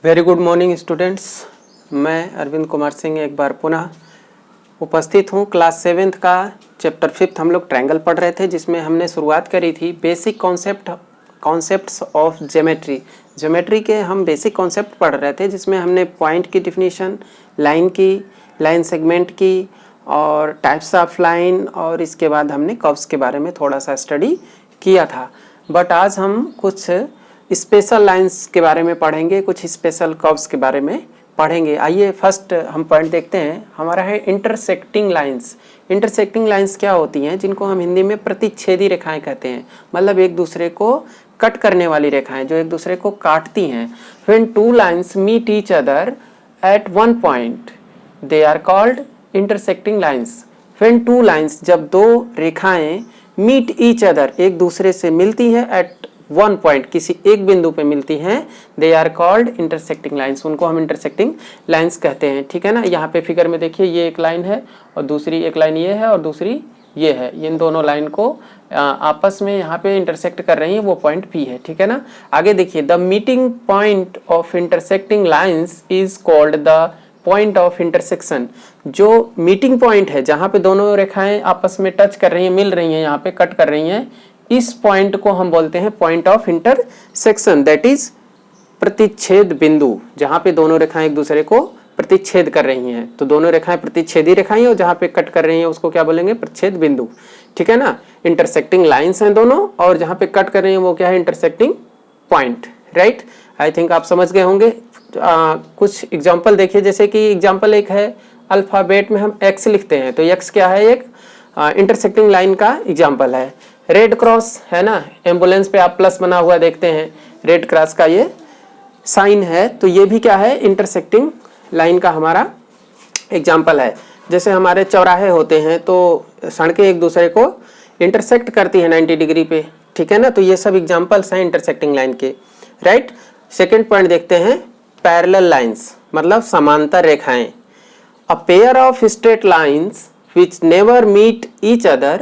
Very good morning students. मैं अरविंद कुमार सिंह एक बार पुनः उपस्थित हूँ। क्लास 7th का चैप्टर 5 हम लोग ट्रायंगल पढ़ रहे थे, जिसमें हमने शुरुआत करी थी basic concepts of geometry. Geometry के हम बेसिक कॉन्सेप्ट पढ़ रहे थे, जिसमें हमने पॉइंट की डिफिनीशन, लाइन की, लाइन सेगमेंट की और टाइप्स ऑफ लाइन, और इसके बाद हमने कर्व्स के बारे में थोड़ा सा स्टडी किया था। बट आज हम कुछ स्पेशल लाइंस के बारे में पढ़ेंगे, कुछ स्पेशल कर्व्स के बारे में पढ़ेंगे। आइए फर्स्ट हम पॉइंट देखते हैं। हमारा है इंटरसेक्टिंग लाइंस। इंटरसेक्टिंग लाइंस क्या होती हैं? जिनको हम हिंदी में प्रतिच्छेदी रेखाएं कहते हैं, मतलब एक दूसरे को कट करने वाली रेखाएं जो एक दूसरे को काटती हैं। When two lines meet each other at one point they are called intersecting lines. When two lines, जब दो रेखाएं मीट ईच अदर, एक दूसरे से मिलती हैं, एट वन पॉइंट, किसी एक बिंदु पे मिलती हैं, they are called intersecting lines. उनको हम इंटरसेक्टिंग लाइंस कहते हैं। ठीक है ना। यहाँ पे फिगर में देखिए, ये एक लाइन है और दूसरी एक लाइन ये है और दूसरी ये है। इन दोनों लाइन को आपस में यहाँ पे इंटरसेक्ट कर रही है, वो पॉइंट P है। ठीक है ना। आगे देखिए, the meeting point of intersecting lines is called the point of intersection. जो मीटिंग पॉइंट है, जहाँ पे दोनों रेखाएं आपस में टच कर रही हैं, मिल रही हैं, यहाँ पे कट कर रही हैं, इस पॉइंट को हम बोलते हैं point of intersection. That is प्रतिच्छेद बिंदु। जहाँ पे दोनों रेखाएं एक दूसरे को प्रतिच्छेद कर रही हैं, तो दोनों रेखाएं प्रतिच्छेदी रेखाएं, और जहाँ पे कट कर रही हैं उसको क्या बोलेंगे? प्रतिच्छेद बिंदु। ठीक है ना। इंटरसेक्टिंग लाइंस हैं दोनों, और जहाँ पे कट कर रही हैं वो क्या है? Intersecting point. Right. I think आप समझ गए होंगे। कुछ एग्जाम्पल देखिए, जैसे कि एग्जाम्पल एक है, अल्फाबेट में हम एक्स लिखते हैं, तो एक्स क्या है? एक इंटरसेक्टिंग लाइन का एग्जाम्पल है। रेड क्रॉस है ना, एम्बुलेंस पे आप प्लस बना हुआ देखते हैं, रेड क्रॉस का ये साइन है, तो ये भी क्या है? इंटरसेक्टिंग लाइन का हमारा एग्जाम्पल है। जैसे हमारे चौराहे होते हैं, तो सड़कें एक दूसरे को इंटरसेक्ट करती है 90 डिग्री पे। ठीक है ना। तो ये सब एग्जाम्पल्स हैं इंटरसेक्टिंग लाइन के। राइट। सेकेंड पॉइंट देखते हैं, पैरेलल लाइन्स, मतलब समांतर रेखाएं। A pair of straight lines which never meet each other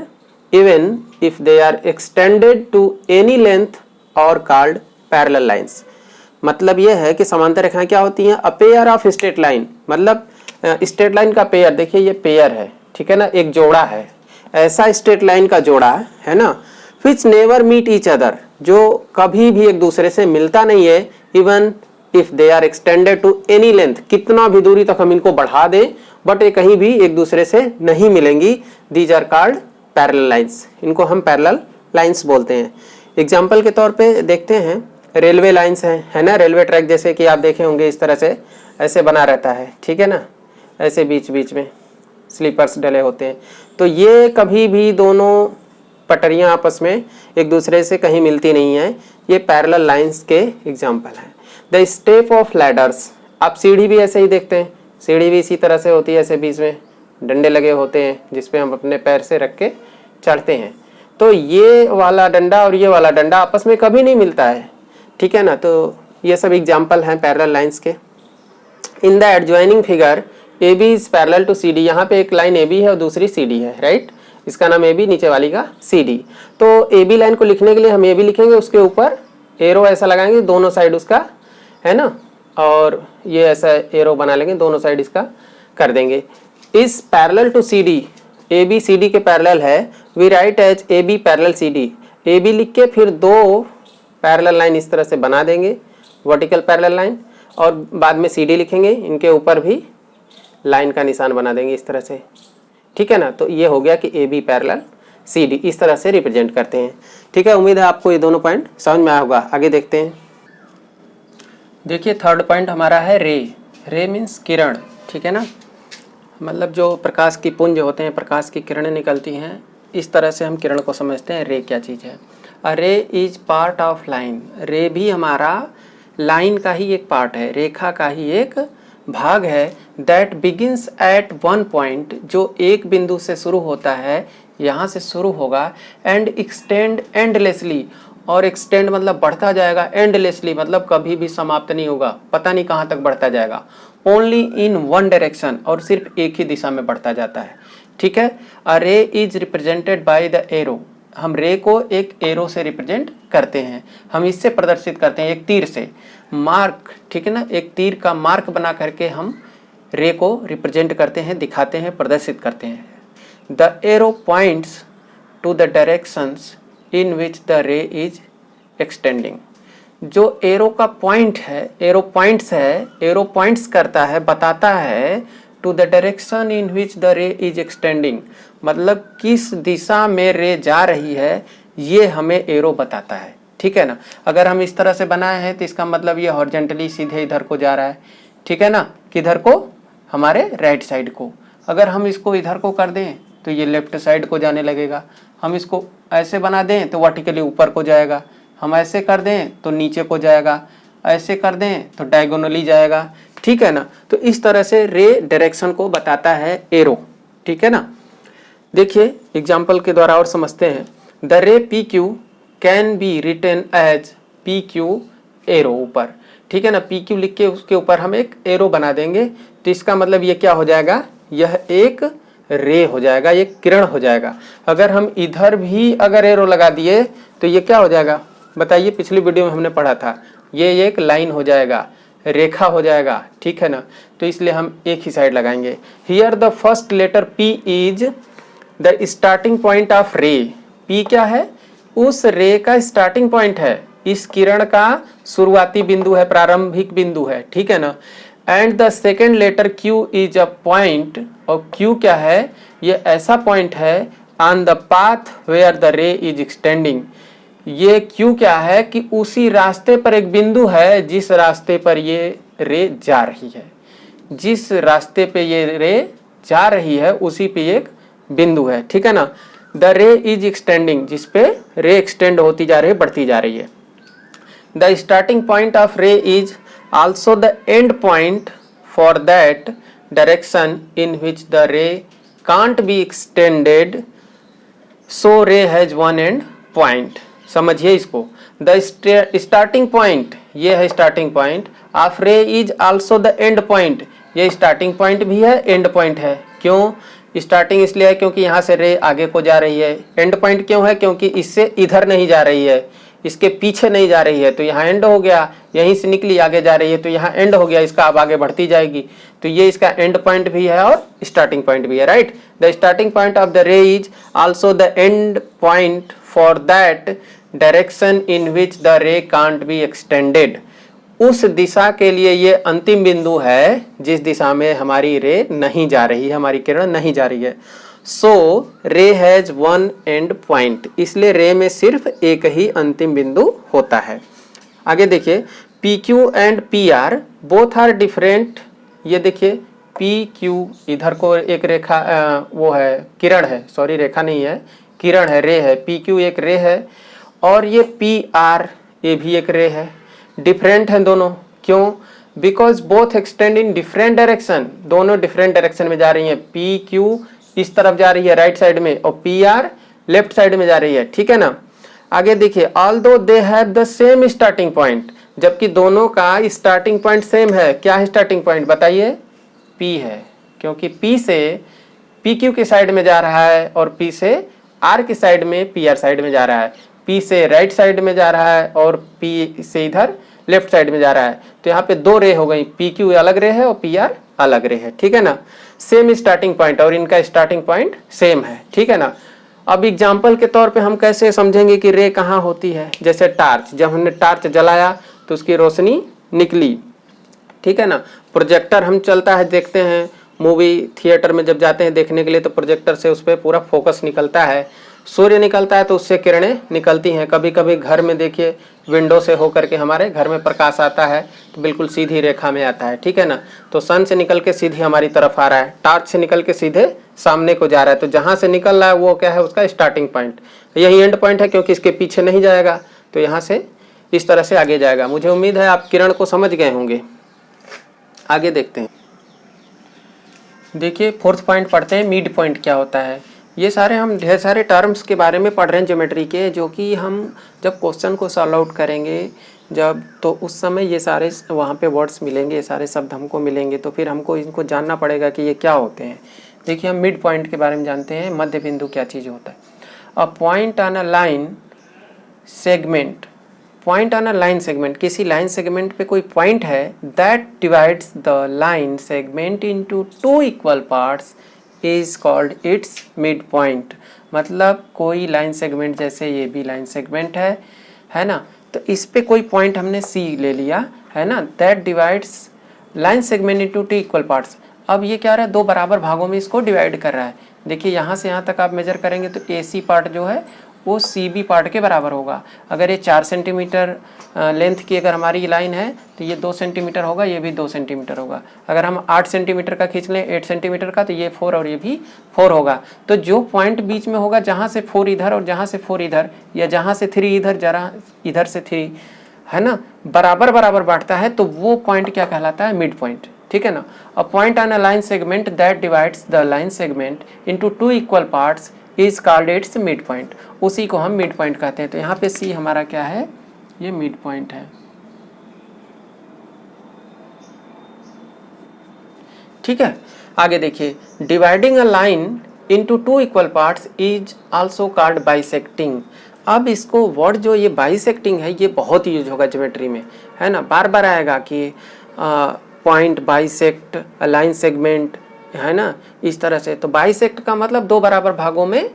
even if they are extended to any length are called parallel lines। मतलब यह है कि समांतर रेखाएं क्या होती हैं? A pair of straight line, मतलब स्ट्रेट लाइन का पेयर। देखिए ये पेयर है, ठीक है ना, एक जोड़ा है, ऐसा स्ट्रेट लाइन का जोड़ा है ना, which never meet each other, जो कभी भी एक दूसरे से मिलता नहीं है, even if they are extended to any length, कितना भी दूरी तक हम इनको बढ़ा दें, बट ये कहीं भी एक दूसरे से नहीं मिलेंगी। These are called parallel lines. इनको हम पैरेलल लाइंस बोलते हैं। एग्जाम्पल के तौर पे देखते हैं, रेलवे लाइंस है ना, रेलवे ट्रैक जैसे कि आप देखे होंगे, इस तरह से ऐसे बना रहता है। ठीक है ना, ऐसे बीच बीच में स्लीपर्स डले होते हैं, तो ये कभी भी दोनों पटरियां आपस में एक दूसरे से कहीं मिलती नहीं है। ये पैरेलल लाइंस के एग्जाम्पल हैं। द स्टेप ऑफ लैडर्स, आप सीढ़ी भी ऐसे ही देखते हैं, सीढ़ी भी इसी तरह से होती है, ऐसे बीच में डंडे लगे होते हैं जिसपे हम अपने पैर से रख के चढ़ते हैं। तो ये वाला डंडा और ये वाला डंडा आपस में कभी नहीं मिलता है। ठीक है ना। तो ये सब एग्जाम्पल हैं पैरेलल लाइंस के। In the adjoining figure A B is parallel to C D. यहाँ पे एक लाइन ए बी है और दूसरी सी डी है। राइट। इसका नाम ए बी, नीचे वाली का सी डी। तो ए बी लाइन को लिखने के लिए हम ए बी लिखेंगे, उसके ऊपर एरो ऐसा लगाएंगे दोनों साइड उसका, है ना, और ये ऐसा एरो बना लेंगे, दोनों साइड इसका कर देंगे। Is parallel to C D, A B C D के पैरेलल है, we write as A B parallel C D. A B लिख के फिर दो पैरेलल लाइन इस तरह से बना देंगे, वर्टिकल पैरेलल लाइन, और बाद में सी डी लिखेंगे, इनके ऊपर भी लाइन का निशान बना देंगे इस तरह से। ठीक है ना। तो ये हो गया कि A B parallel C D, इस तरह से रिप्रेजेंट करते हैं। ठीक है। उम्मीद है आपको ये दोनों पॉइंट समझ में आया होगा। आगे देखते हैं। देखिए थर्ड पॉइंट हमारा है रे। रे मीन्स किरण। ठीक है ना, मतलब जो प्रकाश की पुंज होते हैं, प्रकाश की किरणें निकलती हैं, इस तरह से हम किरण को समझते हैं। रे क्या चीज़ है? अ रे इज पार्ट ऑफ लाइन। रे भी हमारा लाइन का ही एक पार्ट है, रेखा का ही एक भाग है। That begins at one point, जो एक बिंदु से शुरू होता है, यहाँ से शुरू होगा, एंड एक्सटेंड एंडलेसली, और एक्सटेंड मतलब बढ़ता जाएगा, एंडलेसली मतलब कभी भी समाप्त नहीं होगा, पता नहीं कहाँ तक बढ़ता जाएगा। ओनली इन वन डायरेक्शन, और सिर्फ एक ही दिशा में बढ़ता जाता है। ठीक है। अ रे is represented by the arrow. हम रे को एक एरो से रिप्रेजेंट करते हैं, हम इससे प्रदर्शित करते हैं, एक तीर से मार्क, ठीक है ना, एक तीर का मार्क बना करके हम रे को रिप्रेजेंट करते हैं, दिखाते हैं, प्रदर्शित करते हैं। The arrow points to the directions in which the ray is extending. जो एरो का पॉइंट है, एरो पॉइंट्स है, एरो पॉइंट्स करता है, बताता है to the direction in which the ray is extending, मतलब किस दिशा में रे जा रही है, ये हमें एरो बताता है, ठीक है ना। अगर हम इस तरह से बनाए हैं तो इसका मतलब ये हॉरिजॉन्टली सीधे इधर को जा रहा है, ठीक है ना, किधर को, हमारे राइट साइड को। अगर हम इसको इधर को कर दें तो ये लेफ्ट साइड को जाने लगेगा, हम इसको ऐसे बना दें तो वर्टिकली ऊपर को जाएगा, हम ऐसे कर दें तो नीचे को जाएगा, ऐसे कर दें तो डायगोनली जाएगा, ठीक है ना। तो इस तरह से रे डायरेक्शन को बताता है एरो, ठीक है ना। देखिए एग्जाम्पल के द्वारा और समझते हैं। The ray P Q can be written as P Q arrow, ऊपर, ठीक है ना, पी क्यू लिख के उसके ऊपर हम एक एरो बना देंगे तो इसका मतलब ये क्या हो जाएगा, यह एक रे हो जाएगा, ये किरण हो जाएगा। अगर हम इधर भी अगर एरो लगा दिए तो ये क्या हो जाएगा बताइए, पिछली वीडियो में हमने पढ़ा था, ये एक लाइन हो जाएगा, रेखा हो जाएगा, ठीक है ना। तो इसलिए हम एक ही साइड लगाएंगे। Here the first letter P is the starting point of ray. P क्या है, उस रे का स्टार्टिंग पॉइंट है, इस किरण का शुरुआती बिंदु है, प्रारंभिक बिंदु है, ठीक है ना। And the second letter Q is a point, और क्यू क्या है, ये ऐसा पॉइंट है on the path where the ray is extending. ये क्यू क्या है कि उसी रास्ते पर एक बिंदु है जिस रास्ते पर ये रे जा रही है, जिस रास्ते पे ये रे जा रही है उसी पे एक बिंदु है, ठीक है ना। द रे इज एक्सटेंडिंग, जिस पे रे एक्सटेंड होती जा रही है, बढ़ती जा रही है। The starting point of ray is also the end point for that direction in which the ray can't be extended, so ray has one and point. समझिए इसको, द स्टार्टिंग पॉइंट, ये है starting point of ray is also the end point, ये starting point भी है, and point है। क्यों starting इसलिए है क्योंकि यहाँ से रे आगे को जा रही है, एंड पॉइंट क्यों है, क्योंकि इससे इधर नहीं जा रही है, इसके पीछे नहीं जा रही है, तो यहाँ एंड हो गया, यहीं से निकली आगे जा रही है तो यहाँ एंड हो गया, इसका अब आगे बढ़ती जाएगी, तो ये इसका एंड पॉइंट भी है और स्टार्टिंग पॉइंट भी है, right. The starting point of the ray is also the end point for that direction in which the ray can't be extended. उस दिशा के लिए ये अंतिम बिंदु है जिस दिशा में हमारी रे नहीं जा रही है, हमारी किरण नहीं जा रही है। सो ray has one and point, इसलिए रे में सिर्फ एक ही अंतिम बिंदु होता है। आगे देखिए, P Q and P R both are different. ये देखिए पी क्यू, इधर को एक रेखा वो है, किरण है, सॉरी रेखा नहीं है, किरण है, रे है, पी क्यू एक रे है, और ये पी आर ये भी एक रे है। डिफरेंट हैं दोनों, क्यों, because both extend in different direction, दोनों डिफरेंट डायरेक्शन में जा रही हैं। पी क्यू इस तरफ जा रही है राइट साइड में, और पी आर लेफ्ट साइड में जा रही है, ठीक है ना। आगे देखिए, although they have the same starting point, जबकि दोनों का स्टार्टिंग पॉइंट सेम है। क्या है स्टार्टिंग पॉइंट बताइए, पी है, क्योंकि पी से पी क्यू की साइड में जा रहा है और पी से आर की साइड में, पी आर साइड में जा रहा है, पी से राइट साइड में जा रहा है और पी से इधर लेफ्ट साइड में जा रहा है। तो यहाँ पे दो रे हो गई, पी क्यू अलग रे है और पी आर अलग रे है, ठीक है ना। सेम स्टार्टिंग पॉइंट और इनका स्टार्टिंग पॉइंट सेम है, ठीक है ना। अब एग्जाम्पल के तौर पे हम कैसे समझेंगे कि रे कहाँ होती है। जैसे टार्च, जब हमने टार्च जलाया तो उसकी रोशनी निकली, ठीक है ना। प्रोजेक्टर हम चलता है, देखते हैं मूवी थिएटर में जब जाते हैं देखने के लिए तो प्रोजेक्टर से उस पर पूरा फोकस निकलता है, सूर्य निकलता है तो उससे किरणें निकलती हैं। कभी कभी घर में देखिए विंडो से होकर के हमारे घर में प्रकाश आता है तो बिल्कुल सीधी रेखा में आता है, ठीक है ना। तो सन से निकल के सीधी हमारी तरफ आ रहा है, टार्च से निकल के सीधे सामने को जा रहा है, तो जहाँ से निकल रहा है वो क्या है, उसका स्टार्टिंग पॉइंट। यही एंड पॉइंट है क्योंकि इसके पीछे नहीं जाएगा, तो यहाँ से इस तरह से आगे जाएगा। मुझे उम्मीद है आप किरण को समझ गए होंगे। आगे देखते हैं, देखिए फोर्थ पॉइंट पढ़ते हैं, मिड पॉइंट क्या होता है। ये सारे हम ढेर सारे टर्म्स के बारे में पढ़ रहे हैं ज्योमेट्री के, जो कि हम जब क्वेश्चन को सॉल्व आउट करेंगे जब, तो उस समय ये सारे वहाँ पे वर्ड्स मिलेंगे, ये सारे शब्द हमको मिलेंगे, तो फिर हमको इनको जानना पड़ेगा कि ये क्या होते हैं। देखिए हम मिड पॉइंट के बारे में जानते हैं, मध्य बिंदु क्या चीज़ होता है। A point on a line segment, point on a line segment, किसी लाइन सेगमेंट पे कोई पॉइंट है, that divides the line segment into two equal parts is called its mid point. मतलब कोई लाइन सेगमेंट, जैसे ये भी लाइन सेगमेंट है ना, तो इस पे कोई पॉइंट हमने सी ले लिया है ना, that divides line segment into two equal parts. अब ये क्या रहा है, दो बराबर भागों में इसको डिवाइड कर रहा है। देखिए यहाँ से यहाँ तक आप मेजर करेंगे तो ए सी पार्ट जो है वो सी बी पार्ट के बराबर होगा। अगर ये 4 सेंटीमीटर लेंथ की अगर हमारी लाइन है तो ये 2 सेंटीमीटर होगा, ये भी 2 सेंटीमीटर होगा। अगर हम 8 सेंटीमीटर का खींच लें 8 सेंटीमीटर का, तो ये 4 और ये भी 4 होगा। तो जो पॉइंट बीच में होगा, जहाँ से 4 इधर और जहाँ से 4 इधर, या जहाँ से 3 इधर, जरा इधर से 3, है ना, बराबर बराबर बांटता है, तो वो पॉइंट क्या कहलाता है, मिड पॉइंट। ठीक है ना। A point on a line segment that divides the line segment into two equal parts is called its mid point. उसी को हम मिड पॉइंट कहते हैं। तो यहाँ पे सी हमारा क्या है, ये मिड पॉइंट है। ठीक है, आगे देखिए, dividing a line into two equal parts is also called bisecting. अब इसको वर्ड जो ये बाइसेक्टिंग है, ये बहुत यूज होगा ज्योमेट्री में, है ना, बार बार आएगा कि पॉइंट बाइसेक्ट लाइन सेगमेंट, है ना, इस तरह से। तो बाइसेक्ट का मतलब दो बराबर भागों में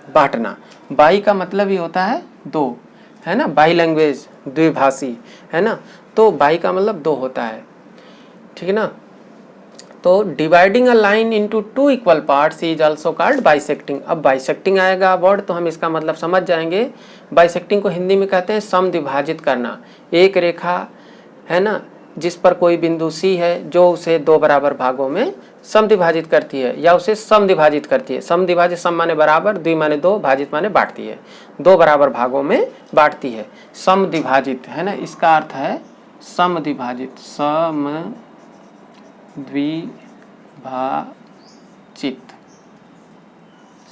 बांटना। बाई का मतलब ही होता है दो, है ना, बाई लैंग्वेज द्विभाषी, है ना, तो बाई का मतलब दो होता है। ठीक है ना। तो dividing a line into two equal parts is also called bisecting. अब बाइसेक्टिंग आएगा वर्ड तो हम इसका मतलब समझ जाएंगे। बाइसेक्टिंग को हिंदी में कहते हैं समद्विभाजित करना। एक रेखा, है ना, जिस पर कोई बिंदु सी है जो उसे दो बराबर भागों में समद्विभाजित करती है या उसे समद्विभाजित करती है। समद्विभाजित, सम माने बराबर, द्वि माने दो, भाजित माने बांटती है, दो बराबर भागों में बांटती है। समद्विभाजित, है ना, इसका अर्थ है समद्विभाजित, समद्विभाजित,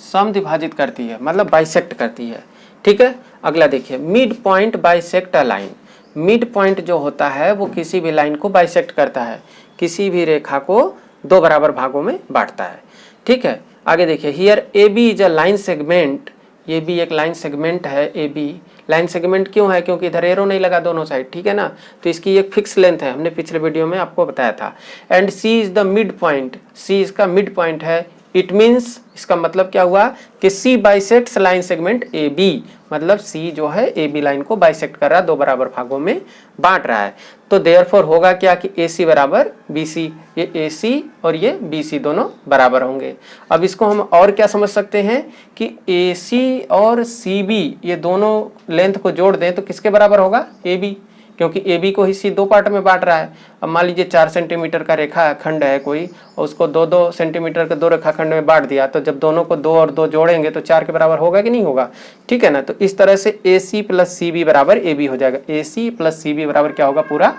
समद्विभाजित करती है मतलब बाइसेक्ट करती है। ठीक है, अगला देखिए, mid point bisect a line. Mid point जो होता है वो किसी भी लाइन को बाइसेक्ट करता है, किसी भी रेखा को दो बराबर भागों में बांटता है। ठीक है, आगे देखिए, here A B is a line segment. ये भी एक लाइन सेगमेंट है। ए बी लाइन सेगमेंट क्यों है, क्योंकि इधर एरो नहीं लगा दोनों साइड, ठीक है ना, तो इसकी एक फिक्स लेंथ है, हमने पिछले वीडियो में आपको बताया था। And C is the mid point, C इसका मिड पॉइंट है। इट मीन्स, इसका मतलब क्या हुआ कि C bisects line segment A B, मतलब सी जो है ए बी लाइन को बाइसेक्ट कर रहा है, दो बराबर भागों में बांट रहा है। तो देयरफॉर होगा क्या कि ए सी बराबर बी सी, ये ए सी और ये बी सी दोनों बराबर होंगे। अब इसको हम और क्या समझ सकते हैं कि ए सी और सी बी ये दोनों लेंथ को जोड़ दें तो किसके बराबर होगा, ए बी, क्योंकि ए बी को ही सी दो पार्ट में बांट रहा है। अब मान लीजिए 4 सेंटीमीटर का रेखा खंड है कोई, और उसको 2-2 सेंटीमीटर के दो रेखा खंड में बांट दिया, तो जब दोनों को 2 और 2 जोड़ेंगे तो 4 के बराबर होगा कि नहीं होगा। ठीक है ना, तो इस तरह से ए सी प्लस सी बी बराबर ए बी हो जाएगा। ए सी प्लस सी बी बराबर क्या होगा, पूरा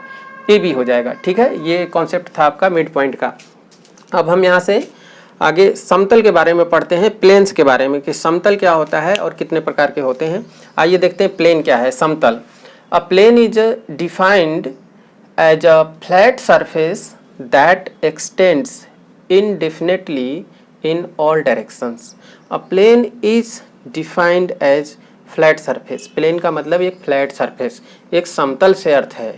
ए बी हो जाएगा। ठीक है, ये कॉन्सेप्ट था आपका मिड पॉइंट का। अब हम यहाँ से आगे समतल के बारे में पढ़ते हैं, प्लेन्स के बारे में, कि समतल क्या होता है और कितने प्रकार के होते हैं। आइए देखते हैं प्लेन क्या है, समतल। A plane is defined as a flat surface that extends indefinitely in all directions. A plane is defined as flat surface. Plane का मतलब एक फ्लैट सरफेस, एक समतल से अर्थ है,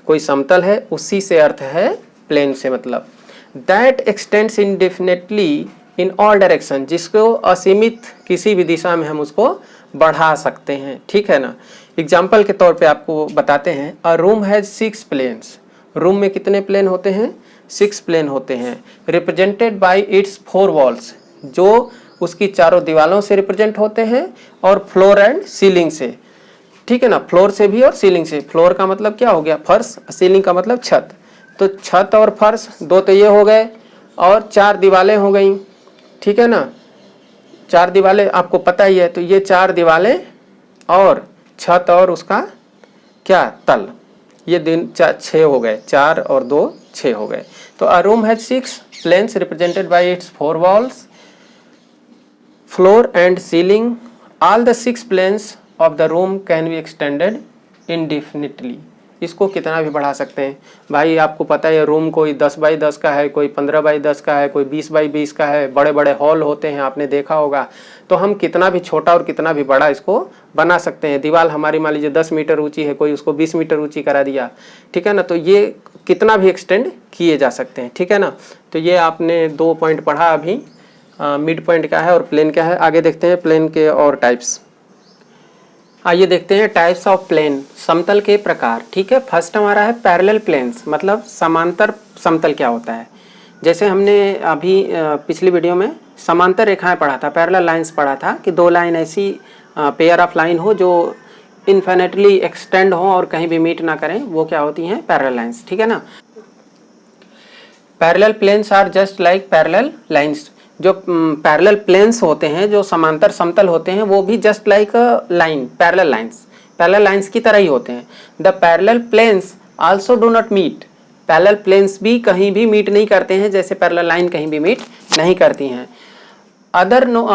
कोई समतल है उसी से अर्थ है प्लेन से मतलब। That extends indefinitely in all direction, जिसको असीमित किसी भी दिशा में हम उसको बढ़ा सकते हैं। ठीक है ना। एग्जाम्पल के तौर पे आपको बताते हैं, a room has 6 planes. Room में कितने प्लेन होते हैं, 6 प्लेन होते हैं। रिप्रेजेंटेड बाय इट्स 4 वॉल्स, जो उसकी चारों दीवालों से रिप्रेजेंट होते हैं, और फ्लोर एंड सीलिंग से। ठीक है ना, फ्लोर से भी और सीलिंग से। फ्लोर का मतलब क्या हो गया, फर्श, सीलिंग का मतलब छत। तो छत और फर्श दो तो ये हो गए, और 4 दीवालें हो गई। ठीक है ना, 4 दीवालें आपको पता ही है, तो ये 4 दीवालें और छत और उसका क्या, तल, ये दिन 6 हो गए, 4 और 2 6 हो गए। तो a room has 6 planes represented by its 4 walls, floor and ceiling. All the 6 planes of the room can be extended indefinitely. इसको कितना भी बढ़ा सकते हैं। भाई आपको पता है रूम कोई 10 बाई 10 का है, कोई 15 बाई 10 का है, कोई 20 बाई 20 का है, बड़े बड़े हॉल होते हैं, आपने देखा होगा। तो हम कितना भी छोटा और कितना भी बड़ा इसको बना सकते हैं। दीवार हमारी मान लीजिए 10 मीटर ऊंची है, कोई उसको 20 मीटर ऊंची करा दिया, ठीक है ना, तो ये कितना भी एक्सटेंड किए जा सकते हैं, ठीक है ना। तो ये आपने 2 पॉइंट पढ़ा अभी, मिड पॉइंट क्या है और प्लेन क्या है। आगे देखते हैं प्लेन के और टाइप्स। आइए देखते हैं टाइप्स ऑफ प्लेन, समतल के प्रकार, ठीक है। फर्स्ट हमारा है पैरेलल प्लेन्स, मतलब समांतर समतल क्या होता है। जैसे हमने अभी पिछली वीडियो में समांतर रेखाएं पढ़ा था, पैरेलल लाइंस पढ़ा था कि 2 लाइन ऐसी पेयर ऑफ लाइन हो जो इन्फिनिटली एक्सटेंड हो और कहीं भी मीट ना करें, वो क्या होती हैं, पैरेलल लाइंस, ठीक है ना। Parallel planes are just like parallel lines. जो पैरेलल प्लेन्स होते हैं, जो समांतर समतल होते हैं, वो भी just like line, parallel lines की तरह ही होते हैं। The parallel planes also do not meet, parallel planes भी कहीं भी मीट नहीं करते हैं, जैसे पैरेलल लाइन कहीं भी मीट नहीं करती हैं। अदर नो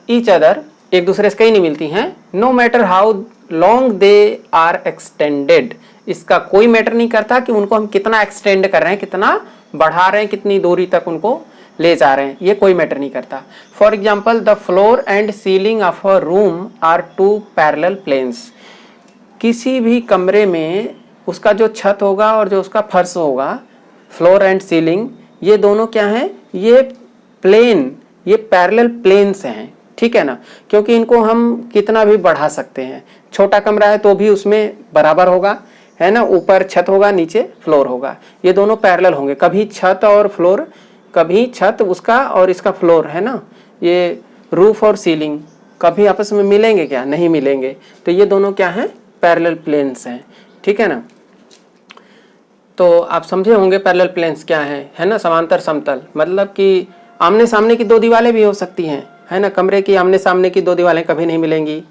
ईच अदर, एक दूसरे से कहीं नहीं मिलती हैं। No matter how long they are extended, इसका कोई मैटर नहीं करता कि उनको हम कितना एक्सटेंड कर रहे हैं, कितना बढ़ा रहे हैं, कितनी दूरी तक उनको ले जा रहे हैं, ये कोई मैटर नहीं करता। For example the floor and ceiling of a room are 2 parallel planes, किसी भी कमरे में उसका जो छत होगा और जो उसका फर्श होगा, फ्लोर एंड सीलिंग, ये दोनों क्या हैं, ये प्लेन, ये पैरेलल प्लेन्स हैं, ठीक है ना। क्योंकि इनको हम कितना भी बढ़ा सकते हैं, छोटा कमरा है तो भी उसमें बराबर होगा, है ना, ऊपर छत होगा, नीचे फ्लोर होगा, ये दोनों पैरेलल होंगे। कभी छत और फ्लोर, कभी छत उसका और इसका फ्लोर, है ना, ये रूफ और सीलिंग कभी आपस में मिलेंगे क्या, नहीं मिलेंगे। तो ये दोनों क्या हैं, पैरेलल प्लेन्स हैं, ठीक है ना। तो आप समझे होंगे पैरेलल प्लेन्स क्या है ना। समांतर समतल मतलब कि आमने सामने की 2 दीवारें भी हो सकती हैं, है ना, कमरे की आमने सामने की 2 दीवारें कभी नहीं मिलेंगी,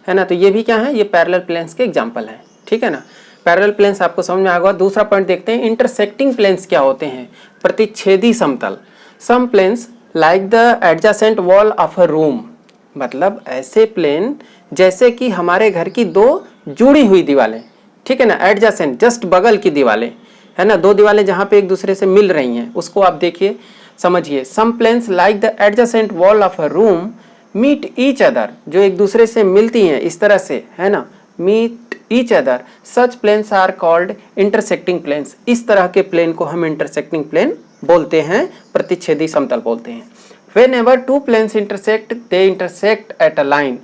है ना। तो ये भी क्या है, ये पैरेलल प्लेन्स के एग्जाम्पल हैं, ठीक है ना। पैरेलल प्लेन्स आपको समझ में आ गया। दूसरा पॉइंट देखते हैं, इंटरसेक्टिंग प्लेन्स क्या होते हैं, प्रतिच्छेदी समतल। Some planes like the adjacent wall of a room, मतलब ऐसे प्लेन जैसे कि हमारे घर की 2 जुड़ी हुई दीवारें, ठीक है ना, एडजेसेंट जस्ट बगल की दीवारें, है ना, 2 दीवारें जहाँ पे एक दूसरे से मिल रही हैं, उसको आप देखिए समझिए। Some planes like the adjacent wall of a room meet each other, जो एक दूसरे से मिलती हैं इस तरह से, है ना, meet each other, such planes are called intersecting planes. इस तरह के प्लेन को हम इंटरसेक्टिंग प्लेन बोलते हैं, प्रतिच्छेदी समतल बोलते हैं। Whenever 2 planes intersect, they intersect at a line.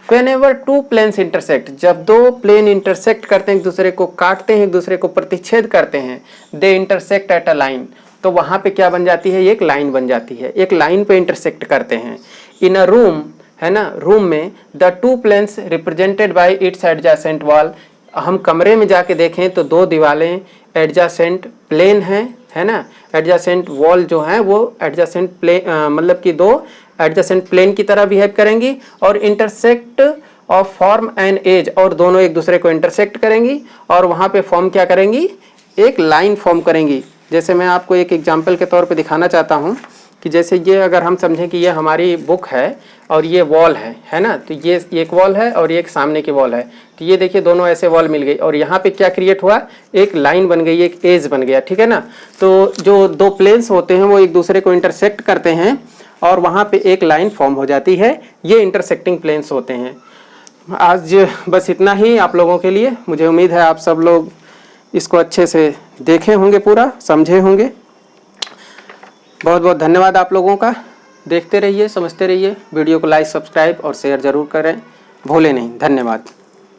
Whenever 2 planes intersect, जब 2 प्लेन इंटरसेक्ट करते हैं, एक दूसरे को काटते हैं, एक दूसरे को प्रतिच्छेद करते हैं, they intersect at a line, तो वहाँ पे क्या बन जाती है, एक लाइन बन जाती है, एक लाइन पे इंटरसेक्ट करते हैं। In a room, है ना, रूम में the 2 planes represented by its adjacent wall, हम कमरे में जाके देखें तो 2 दीवारें एडजेसेंट प्लेन हैं, है ना, एडजेसेंट वॉल जो है वो एडजेसेंट प्लेन मतलब कि 2 एडजेसेंट प्लेन की तरह बिहेव करेंगी, और intersect of form and edge, और दोनों एक दूसरे को इंटरसेक्ट करेंगी और वहाँ पे फॉर्म क्या करेंगी, एक लाइन फॉर्म करेंगी। जैसे मैं आपको एक एग्जाम्पल के तौर पे दिखाना चाहता हूँ कि जैसे ये अगर हम समझें कि ये हमारी बुक है और ये वॉल है ना, तो ये एक वॉल है और ये एक सामने की वॉल है, तो ये देखिए दोनों ऐसे वॉल मिल गई और यहाँ पे क्या क्रिएट हुआ, एक लाइन बन गई, एक एज बन गया, ठीक है ना। तो जो 2 प्लेन्स होते हैं वो एक दूसरे को इंटरसेक्ट करते हैं और वहाँ पे एक लाइन फॉर्म हो जाती है, ये इंटरसेक्टिंग प्लेन्स होते हैं। आज बस इतना ही आप लोगों के लिए। मुझे उम्मीद है आप सब लोग इसको अच्छे से देखे होंगे, पूरा समझे होंगे। बहुत बहुत धन्यवाद आप लोगों का। देखते रहिए, समझते रहिए। वीडियो को लाइक, सब्सक्राइब और शेयर ज़रूर करें, भूलें नहीं। धन्यवाद।